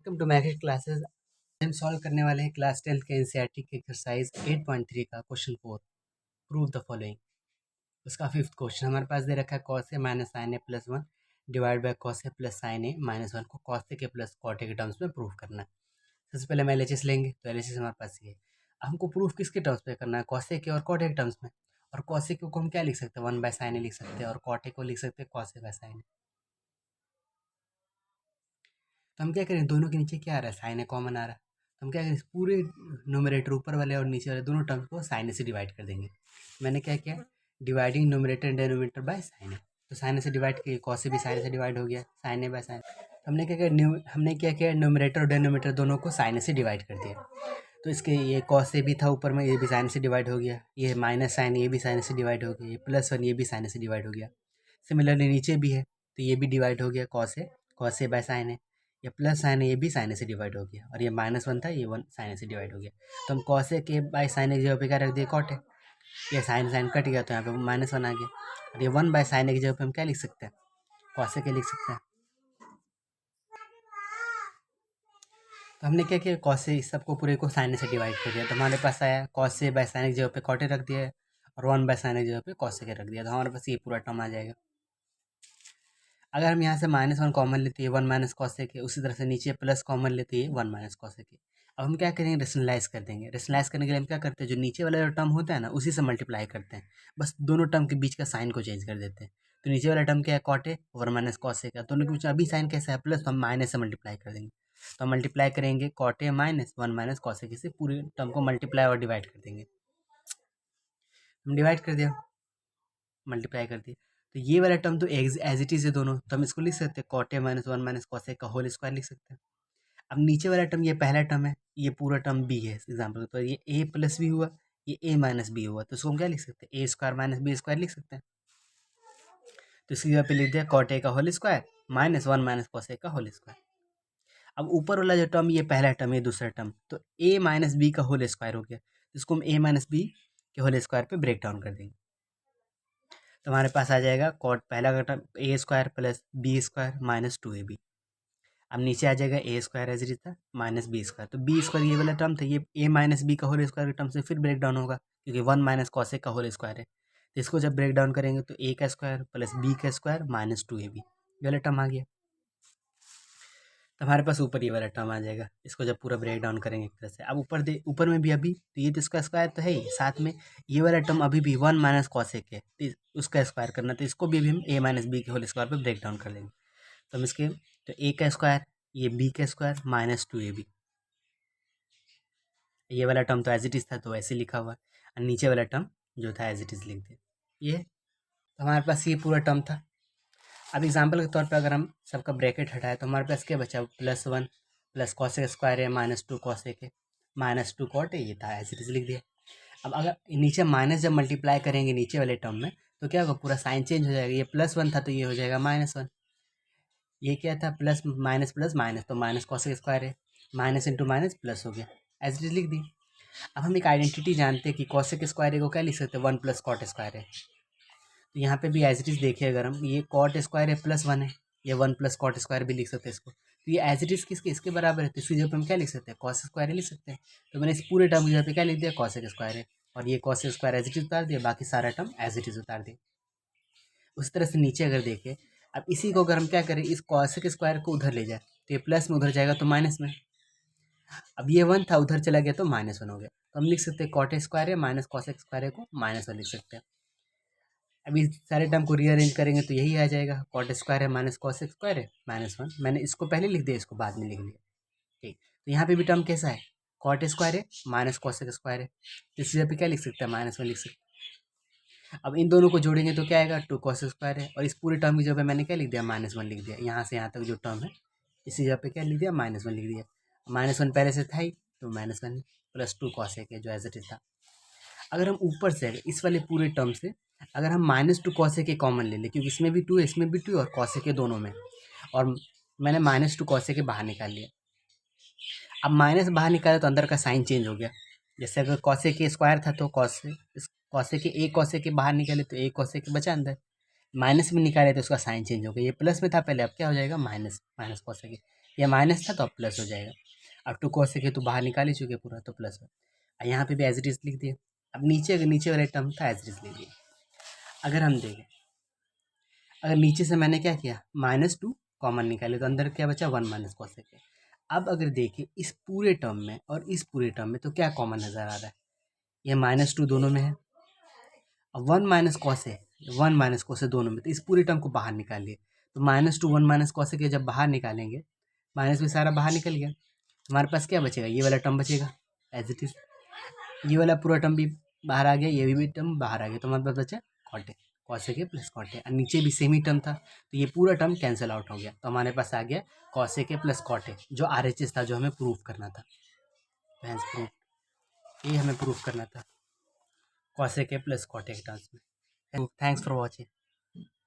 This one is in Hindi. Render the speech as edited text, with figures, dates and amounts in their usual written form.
Welcome to math classes. हम सॉल्व करने वाले हैं क्लास 10 के एनसीईआरटी के एक्सरसाइज 8.3 का क्वेश्चन 4। Prove the following. उसका फिफ्थ क्वेश्चन हमारे पास दे रखा है cos a minus sine A plus 1 divide by cos a plus sine A minus 1 को cos a के प्लस cot a के टर्म्स में प्रूव करना है। सबसे पहले हम एलएचएस लेंगे, तो एलएचएस हमारे पास ये है। अब हमको प्रूफ किसके टर्म्स पे करना है, cos a के और cot a के टर्म्स में। और cos a को हम क्या लिख सकते हैं, 1 बाय साइन ए लिख सकते हैं, और cot a को लिख सकते हैं cos a bye sine A. तो हम क्या करें, दोनों के नीचे क्या आ रहा है, साइन ए कॉमन आ रहा है, तो हम क्या करें, पूरे न्यूमरेटर ऊपर वाले और नीचे वाले दोनों टर्म्स को साइन ए से डिवाइड कर देंगे। मैंने क्या किया, dividing numerator and denominator by sine A. तो साइन ए से डिवाइड किए, कॉस ए भी साइन ए से डिवाइड हो गया, साइन ए बाय साइन। हमने क्या किया, न्यूमरेटर और डिनोमिनेटर दोनों को साइन ए से डिवाइड कर दिया। तो इसके ये कॉस ए भी था ऊपर में, ये भी साइन ए से डिवाइड हो गया, ये माइनस साइन ये भी साइन ए से डिवाइड हो गया, ये प्लस 1 ये भी साइन ए से डिवाइड हो गया। सिमिलरली नीचे भी है, तो ये भी डिवाइड हो गया, कॉस ए बाय साइन ए। ये प्लस साइन है, ये भी साइन ए से डिवाइड हो गया, और ये माइनस 1 था, ये 1 साइन ए से डिवाइड हो गया। तो हम कॉस ए के बाय साइन ए की जगह पे क्या रख दिए, कॉट ए। ये साइन साइन कट गया, तो यहाँ पे माइनस 1 आ गया। और ये 1 बाय साइन ए की जगह पे हम क्या लिख सकते हैं, कॉस ए के लिख सकते हैं। तो हमने क्या किया, कॉस ए इस सबको पूरे को साइन ए से डिवाइड कर दिया, तो हमारे पास आया कॉस ए बाय साइन ए की जगह पे कॉट ए रख दिया है, और 1 बाय साइन ए की जगह पे कॉस ए के रख दिया, तो हमारे पास ये पूरा टर्म आ जाएगा। अगर हम यहाँ से माइनस 1 कॉमन लेते हैं, 1 माइनस कॉस ए के, उसी तरह से नीचे प्लस कॉमन लेते हैं, 1 माइनस कॉस ए के। अब हम क्या करेंगे, रेशनलाइज कर देंगे। रेशनलाइज करने के लिए हम क्या करते हैं, जो नीचे वाला जो टर्म होता है ना, उसी से मल्टीप्लाई करते हैं, बस दोनों टर्म के बीच का साइन को चेंज कर देते हैं। तो नीचे वाला टर्म क्या है, cot A, 1 minus cos A का, दोनों के बीच अभी साइन कैसा है, प्लस, तो हम माइनस से मल्टीप्लाई कर देंगे। तो हम मल्टीप्लाई करेंगे cot A minus 1 minus cos A के से, पूरे टर्म को मल्टीप्लाई और डिवाइड कर देंगे। हम डिवाइड कर दिया, मल्टीप्लाई कर दिया, तो ये वाला टर्म तो एज इट इज है दोनों, तो हम इसको लिख सकते हैं cot A minus 1 minus cos A का होल स्क्वायर लिख सकते हैं। अब नीचे वाला टर्म, ये पहला टर्म है, ये पूरा टर्म बी है एग्जाम्पल, तो ये ए प्लस बी हुआ, ये ए माइनस बी हुआ, तो इसको हम क्या लिख सकते हैं, ए स्क्वायर माइनस बी स्क्वायर लिख सकते हैं। तो इसकी जगह पे लिख दिया कॉट ए का whole square minus 1 minus cos A का होल स्क्वायर। अब ऊपर वाला जो टर्म, ये पहला टर्म, ये दूसरा टर्म, तो ए माइनस बी का होल स्क्वायर हो गया, तो इसको हम ए माइनस बी के होल स्क्वायर पे ब्रेक डाउन कर देंगे। तो हमारे पास आ जाएगा कॉट पहला का term A square plus B square minus 2ab। अब नीचे आ जाएगा ए स्क्वायर एज इट था माइनस बी स्क्वायर, तो बी स्क्वायर ये वाला टर्म था, ये ए माइनस बी का होल स्क्वायर के टर्म से फिर ब्रेक डाउन होगा, क्योंकि 1 माइनस कॉस ए का होल स्क्वायर है। तो इसको जब ब्रेक डाउन करेंगे तो ए का स्क्वायर प्लस बी का स्क्वायर माइनस 2ab ये वाला टर्म आ गया। तो हमारे पास ऊपर ये वाला टर्म आ जाएगा, इसको जब पूरा ब्रेक डाउन करेंगे एक तरह से। अब ऊपर में भी अभी, तो ये तो इसका स्क्वायर तो है ही, साथ में ये वाला टर्म अभी भी 1 माइनस कॉस ए के, तो उसका स्क्वायर करना, तो इसको भी अभी हम ए माइनस बी के होल स्क्वायर पर ब्रेक डाउन कर देंगे। तो हम इसके, तो ए का स्क्वायर, ये बी का स्क्वायर माइनस 2ab, ये वाला टर्म तो एज इट इज़ था तो ऐसे लिखा हुआ है, और नीचे वाला टर्म जो था एज इट इज़ लिख दिया। ये तो हमारे पास ये पूरा टर्म था। अब एग्जाम्पल के तौर पे अगर हम सबका ब्रैकेट हटाए, तो हमारे पास क्या बचा, +1 प्लस कॉस ए स्क्वायर है माइनस 2 कॉस ए के माइनस 2 कॉट ए, ये था एज इट इज़ लिख दिया। अब अगर नीचे माइनस जब मल्टीप्लाई करेंगे नीचे वाले टर्म में, तो क्या होगा, पूरा साइन चेंज हो जाएगा, ये +1 था तो ये हो जाएगा -1, ये क्या था, प्लस माइनस, तो माइनस कॉस ए स्क्वायर है, माइनस इंटू माइनस प्लस हो गया, एज इट इज लिख दी। अब हम एक आइडेंटिटी जानते हैं कि कॉस ए के स्क्वायर को क्या लिख सकते हैं, 1 प्लस कॉट स्क्वायर है। तो यहाँ पे भी एज इट इज देखिए, अगर हम ये कॉट स्क्वायर है +1 है, ये 1 प्लस कॉट स्क्वायर भी लिख सकते हैं इसको, तो ये एज इट इज किसके, इसके बराबर है, तो इसकी जगह पे हम क्या लिख सकते हैं, कॉस स्क्वायर लिख सकते हैं। तो मैंने इस पूरे टर्म की जगह पे क्या लिख दिया, कॉस ए स्क्वायर है, और ये cos square as it is उतार दिया, बाकी सारा टर्म एज इट इज उतार दिया। उस तरह से नीचे अगर देखें, अब इसी को अगर हम क्या करें, इस कॉस के स्क्वायर को उधर ले जाए, तो ये प्लस में उधर जाएगा तो माइनस में, अब ये 1 था उधर चला गया तो -1 हो गया, तो हम लिख सकते हैं कॉट स्क्वायर है माइनस कॉस स्क्वायर है को -1 लिख सकते हैं। अभी सारे टर्म को रीअरेंज करेंगे तो यही आ जाएगा, कॉट स्क्वायर है माइनस कॉस स्क्वायर है -1, मैंने इसको पहले लिख दिया, इसको बाद में लिख लिया, ठीक। तो यहाँ पे भी टर्म कैसा है, कॉट स्क्वायर है माइनस कॉस स्क्वायर है, तो इस जगह पे क्या लिख सकते हैं, -1 लिख सकते हैं। अब इन दोनों को जोड़ेंगे तो क्या आएगा, 2 कॉस स्क्वायर है, और इस पूरे टर्म की जगह पे मैंने क्या लिख दिया, -1 लिख दिया, यहाँ से यहाँ तक जो टर्म है इसी जगह पे क्या लिख दिया, -1 लिख दिया। -1 पहले से था ही, तो -1 प्लस 2 कॉस के जो एज इट इज था। अगर हम ऊपर से इस वाले पूरे टर्म से अगर हम -2 कॉस के कॉमन ले लें, क्योंकि इसमें भी 2 है इसमें भी 2 और कॉस के दोनों में, और मैंने -2 कॉस के बाहर निकाल लिया। अब माइनस बाहर निकाले तो अंदर का साइन चेंज हो गया, जैसे अगर कॉसे के स्क्वायर था तो कॉसे के ए कॉसे के बाहर निकाले तो ए कॉसे के बचा अंदर, माइनस में निकाले तो उसका साइन चेंज हो गया, ये प्लस में था पहले, अब क्या हो जाएगा, माइनस कॉसे के, ये माइनस था तो अब प्लस हो जाएगा। अब टू कॉस के तो बाहर निकाल ही चुके पूरा, तो प्लस हो। यहाँ पे भी एज इट इज़ लिख दिए। अब नीचे वाले टर्म था एज इट इज़ लिख दिए। अगर हम देखें, अगर नीचे से मैंने क्या किया, -2 कॉमन निकाले तो अंदर क्या बचा, 1 माइनस कॉसेक है। अब अगर देखें इस पूरे टर्म में और इस पूरे टर्म में, तो क्या कॉमन नज़र आ रहा है, ये -2 दोनों में है। अब 1 माइनस कॉस है, 1 माइनस कॉस है दोनों में, तो इस पूरे टर्म को बाहर निकालिए। तो -2 1 माइनस कॉसेक है, जब बाहर निकालेंगे माइनस में सारा बाहर निकल गया, हमारे पास क्या बचेगा, ये वाला टर्म बचेगा एज इट इज़। ये वाला पूरा टर्म भी बाहर आ गया, ये भी टर्म बाहर आ गया, तो हमारे पास बचा cot A, cosec A plus cot A. और नीचे भी सेम ही टर्म था, तो ये पूरा टर्म कैंसिल आउट हो गया, तो हमारे पास आ गया cosec A plus cot A, जो RHS था, जो हमें प्रूफ करना था। प्रूफ, ये हमें प्रूफ करना था, cosec A plus cot A के टर्म्स में। Thanks for watching.